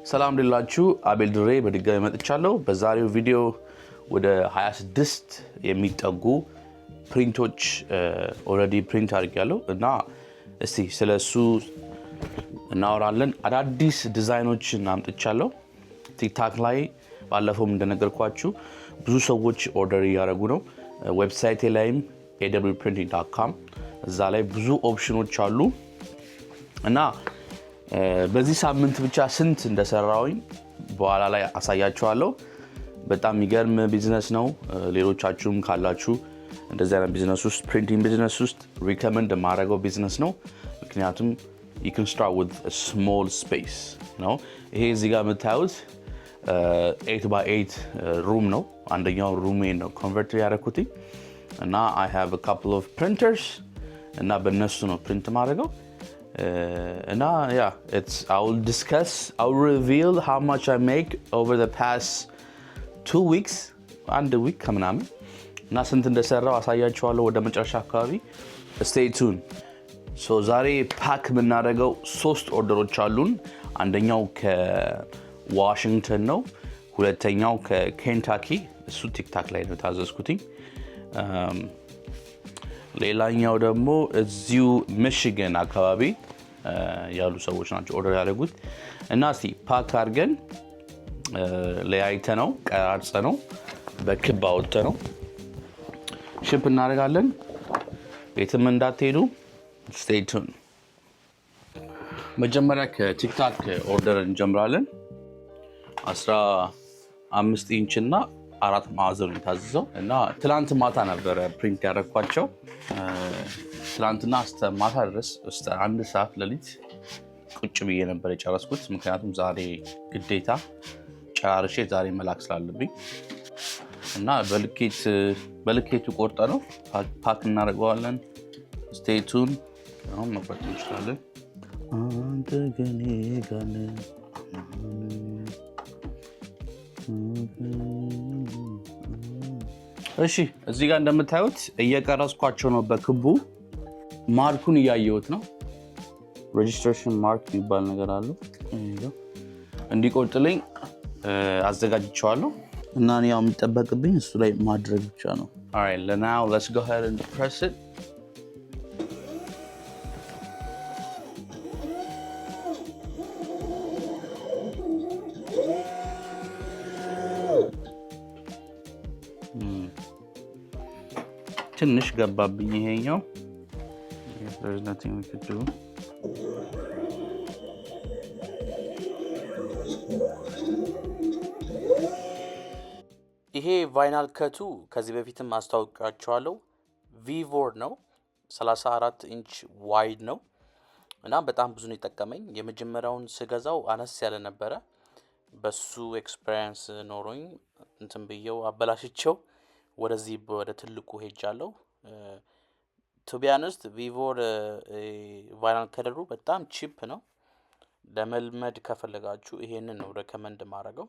ሰላም ልላችሁ አቤል ድሬ በድጋሚ መጥቻለሁ። በዛሬው ቪዲዮ ወደ 26 የሚጠጉ ፕሪንቶች ኦሬዲ ፕሪንት አድርጌያለሁ እና እስቲ ስለሱ እናወራለን። አዳዲስ ዲዛይኖችን አምጥቻለሁ። ቲክታክ ላይ ባለፈው እንደነገርኳችሁ ብዙ ሰዎች ኦርደር ያደረጉ ነው። ዌብሳይቴ ላይም awprinting.com እዛ ላይ ብዙ ኦፕሽኖች አሉ እና በዚህ ሳምንት ብቻ ስንት እንደሰራውኝ በኋላ ላይ አሳያችኋለሁ። በጣም የሚገርም ቢዝነስ ነው። ሌሎቻችሁም ካላችሁ እንደዚህ አይነት ቢዝነስ ውስጥ ፕሪንቲንግ ቢዝነስ ውስጥ ሪከመንድ ማድረገው ቢዝነስ ነው። ምክንያቱም you can start with a small space ነው። ይሄ እዚህ ጋር የምታዩት 8x8 ሩም ነው። አንደኛው ሩሜን ነው ኮንቨርት ያደረኩት እና I have a couple of printers እና በእነሱ ነው ፕሪንት ማድረገው and I'll reveal how much I make over the past 2 weeks and a week ከምናምን እና ስንት እንደሰራው አሳያችኋለሁ ወደ መጨረሻ አካባቢ stay tuned. so ዛሬ ፓክ የምናደርገው 3 ኦርደሮች አሉን። አንደኛው ከዋሽንግተን ነው። ሁለተኛው ከኬንታኪ እሱ ቲክታክ ላይ ነው ታዘዝኩት። ሌላኛው ደግሞ እዚሁ ሚሽገን አካባቢ ያሉ ሰዎች ናቸው ኦርደር ያደረጉት እና እስቲ ፓክ አድርገን ለያይተነው ቀራርጸነው በክብ አውጥተነው ሺፕ እናደርጋለን። የትም እንዳትሄዱ stay tuned. መጀመሪያ ከቲክታክ ኦርደር እንጀምራለን። 15 ኢንች እና 4 ማዕዘን የታዘዘው እና ትላንት ማታ ነበረ ፕሪንት ያደረኳቸው። ትላንትና እስከ ማታ ድረስ እስከ 1 ሰዓት ሌሊት ቁጭ ብዬ ነበር የጨረስኩት። ምክንያቱም ዛሬ ግዴታ ጨራርሼ ዛሬ መላክ ስላለብኝ እና በልኬቱ ቆርጠ ነው ፓክ እናደርገዋለን። stay tuned. አሁን መቁረጥ እንችላለን። አንተ ገኔ ጋር እሺ እዚህ ጋር እንደምታዩት እየቀረስኳቸው ነው። በክቡ ማርኩን እያየሁት ነው። ሬጂስትሬሽን ማርክ የሚባል ነገር አለ። እንዲቆርጥልኝ አዘጋጅቼዋለሁ እና እኔ ያው የሚጠበቅብኝ እሱ ላይ ማድረግ ብቻ ነው። alright now let's go ahead and press it. ትንሽ ገባብኝ ይሄኛው። there's nothing we could do. ይሄ ቫይናል ከቱ ከዚህ በፊትም አስተዋውቃችኋለሁ። ቪቮር ነው 34 ኢንች ዋይድ ነው እና በጣም ብዙ ነው የጠቀመኝ። የመጀመሪያውን ስገዛው አነስ ያለ ነበረ። በሱ ኤክስፒሪየንስ ኖሮኝ እንትን ብየው አበላሽቸው ወደዚህ ወደ ትልቁ ሄጃለሁ። to be honest ቪቮር ቫይናል ከለሩ በጣም ቺፕ ነው። ለመልመድ ከፈለጋችሁ ይሄንን ነው ሬከመንድ ማድረገው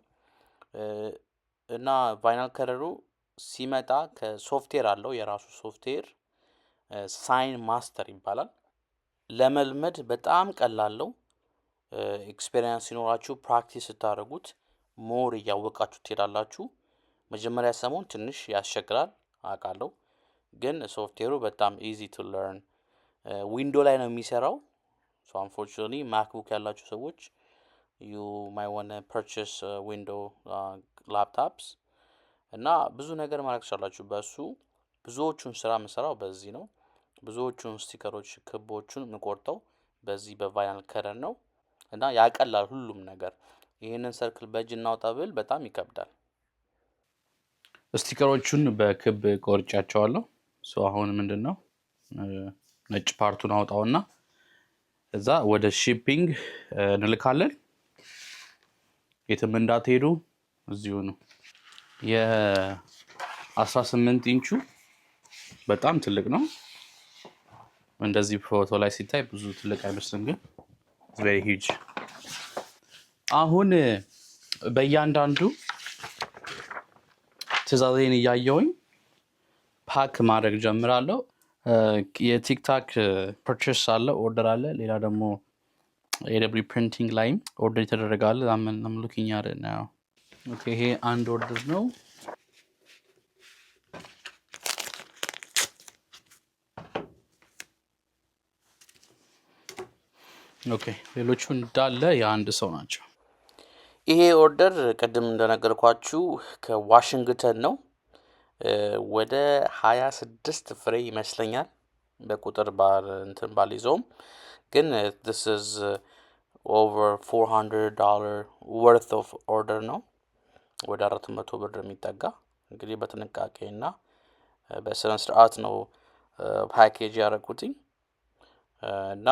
እና ቫይናል ከለሩ ሲመጣ ከሶፍትዌር አለው የራሱ ሶፍትዌር ሳይን ማስተር ይባላል። ለመልመድ በጣም ቀላል ነው። ኤክስፒሪየንስ ሲኖራችሁ ፕራክቲስ ስታደርጉት ሞር እያወቃችሁ ትሄዳላችሁ። መጀመሪያ ሰሞን ትንሽ ያስቸግራል አውቃለሁ፣ ግን ሶፍትዌሩ በጣም ኢዚ ቱ ለርን። ዊንዶ ላይ ነው የሚሰራው። so unfortunately macbook ያላችሁ ሰዎች you might want to purchase window laptops እና ብዙ ነገር ማድረግ ትችላላችሁ በሱ። ብዙዎቹን ስራ የምሰራው በዚህ ነው። ብዙዎቹን ስቲከሮች ክቦቹን የምቆርጠው በዚህ በቫይናል ከለር ነው እና ያቀላል ሁሉም ነገር። ይሄንን ሰርክል በእጅ እናውጣ ብል በጣም ይከብዳል። ስቲከሮቹን በክብ ቆርጫቸዋለሁ። አሁን ምንድነው ነጭ ፓርቱን አውጣውና እዛ ወደ ሺፒንግ እንልካለን። የትም እንዳትሄዱ እዚሁ ነው። የ18 ኢንቹ በጣም ትልቅ ነው። እንደዚህ ፎቶ ላይ ሲታይ ብዙ ትልቅ አይመስልም፣ ግን very huge። አሁን በእያንዳንዱ ትዕዛዜን እያየሁኝ ፓክ ማድረግ ጀምራለሁ። የቲክታክ ፐርቼስ አለ፣ ኦርደር አለ። ሌላ ደግሞ AW printing line order ተደረጋል I'm looking at it now okay here and order ነው okay ሌሎቹ እንዳለ የአንድ ሰው ናቸው ይሄ ኦርደር ቀደም እንደነገርኳችሁ ከዋሽንግተን ነው ወደ 26 ፍሬ ይመስለኛል በቁጥር እንትን ባልይዘውም ግን this is over $400 worth of order ነው ወደ 400 ብር የሚጠጋ እንግዲህ በትንቃቄና በስነ ስርዓት ነው ፓኬጅ ያደረኩትኝ እና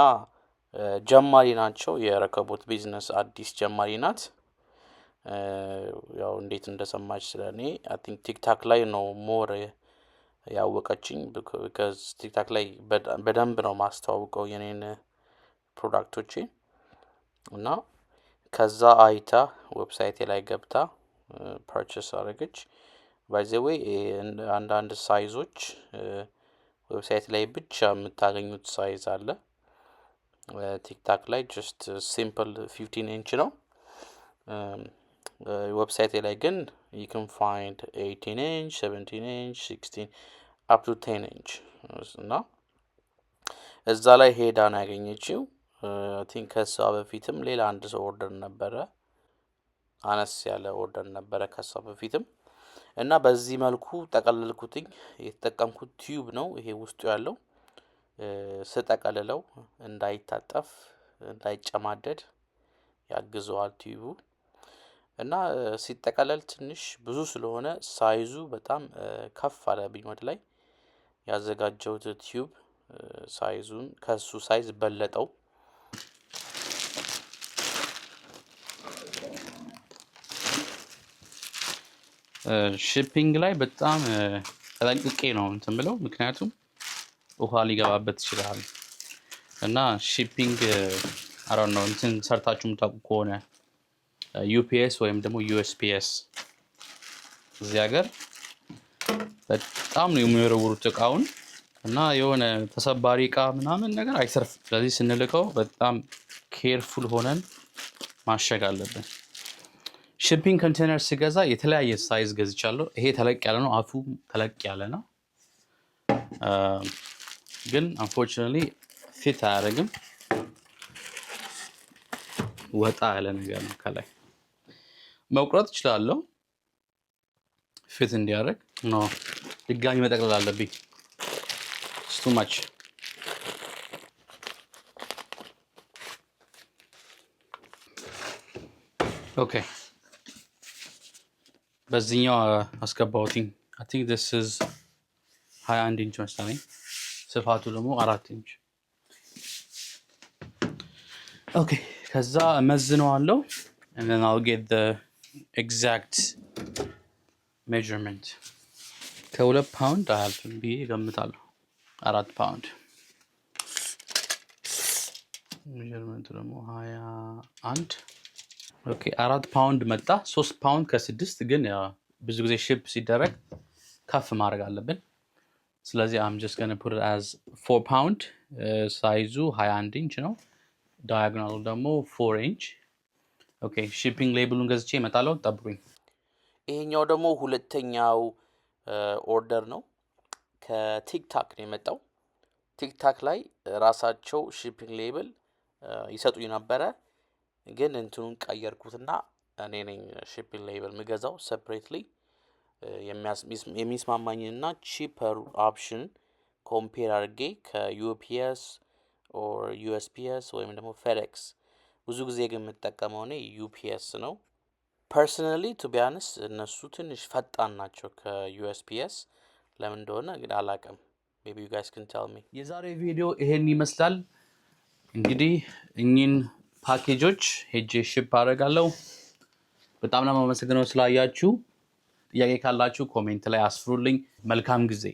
ጀማሪ ናቸው የረከቡት ቢዝነስ አዲስ ጀማሪ ናት ያው እንዴት እንደሰማች ስለኔ I think TikTok ላይ ነው ሞር ያወቀችኝ because TikTok ላይ በደንብ ነው ማስተዋወቀው የኔን ፕሮዳክቶቼ እና ከዛ አይታ ዌብሳይቴ ላይ ገብታ ፐርቼስ አደረገች by the way አንዳንድ ሳይዞች ዌብሳይት ላይ ብቻ የምታገኙት ሳይዝ አለ TikTok ላይ just simple 15 inch ነው ዌብሳይት ላይ ግን you can find 18 inch 17 inch 16 up to 10 inch እና እዛ ላይ ሄዳ ነው ያገኘችው I think ከሷ በፊትም ሌላ አንድ ሰው ኦርደር ነበረ አነስ ያለ ኦርደር ነበረ ከሷ በፊትም እና በዚህ መልኩ ተቀለልኩትኝ የተጠቀምኩት ቲዩብ ነው ይሄ ውስጡ ያለው ስጠቀልለው እንዳይታጠፍ እንዳይጨማደድ ያግዘዋል ቲዩቡ እና ሲጠቀለል ትንሽ ብዙ ስለሆነ ሳይዙ በጣም ከፍ አለብኝ ወደ ላይ ያዘጋጀሁት ቲዩብ ሳይዙን ከሱ ሳይዝ በለጠው ሺፒንግ ላይ በጣም ተጠንቅቄ ነው እንትን ብለው ምክንያቱም ውሃ ሊገባበት ይችላል እና ሺፒንግ I don't know እንትን ሰርታችሁ የምታውቁ ከሆነ UPS ወይም ደግሞ USPS እዚህ ሀገር በጣም ነው የሚወረውሩት እቃውን እና የሆነ ተሰባሪ እቃ ምናምን ነገር አይሰርፍም ስለዚህ ስንልከው በጣም ኬርፉል ሆነን ማሸግ አለብን ሺፒንግ ኮንቴነር ሲገዛ የተለያየ ሳይዝ ገዝቻለሁ ይሄ ተለቅ ያለ ነው አፉ ተለቅ ያለ ነው ግን unfortunately ፊት አያደርግም ወጣ ያለ ነገር ነው ከላይ መቁረጥ ይችላልው ፊት እንዲያደርግ ነው ድጋሚ መጠቅለል አለብኝ it's too much okay በዚህኛው አስገባውትኝ I think this is 21 inch መሰለኝ ስፋቱ ደግሞ 4 inch okay ከዛ መዝነዋለሁ and then I'll get the exact measurement ከ2 ፓውንድ አልፍም ብዬ ገምታለሁ 4 ፓውንድ measurement ደግሞ 21 okay 4 ፓውንድ መጣ 3 ፓውንድ ከ6 ግን ብዙ ጊዜ ሺፕ ሲደረግ ከፍ ማድረግ አለብን ስለዚህ I'm just going to put it as 4 pound ሳይዙ 21 inch ነው ዳያጎናሉ ደግሞ 4 inch okay shipping labelun ገዝቼ እመጣለሁ ጠብቁኝ ይሄኛው ደግሞ ሁለተኛው ኦርደር ነው ከቲክታክ ነው የመጣው ቲክታክ ላይ ራሳቸው shipping label ይሰጡኝ ነበር ግን እንትኑን ቀየርኩትና እኔ ነኝ shipping label ምገዛው separately የሚስማማኝና cheaper option compare አድርጌ ከUPS or USPS ወይም ደግሞ FedEx ብዙ ጊዜ ግን የምጠቀመው እኔ UPS ነው personally to be honest እነሱ ትንሽ ፈጣን ናቸው ከUSPS ለምን እንደሆነ ግን አላውቅም maybe you guys can tell me የዛሬ ቪዲዮ ይሄን ይመስላል እንግዲህ እኚህን ፓኬጆች ሄጄ ሺፕ አደርጋለሁ በጣም ነው የማመሰግነው ስላያችሁ ጥያቄ ካላችሁ ኮሜንት ላይ አስፍሩልኝ መልካም ጊዜ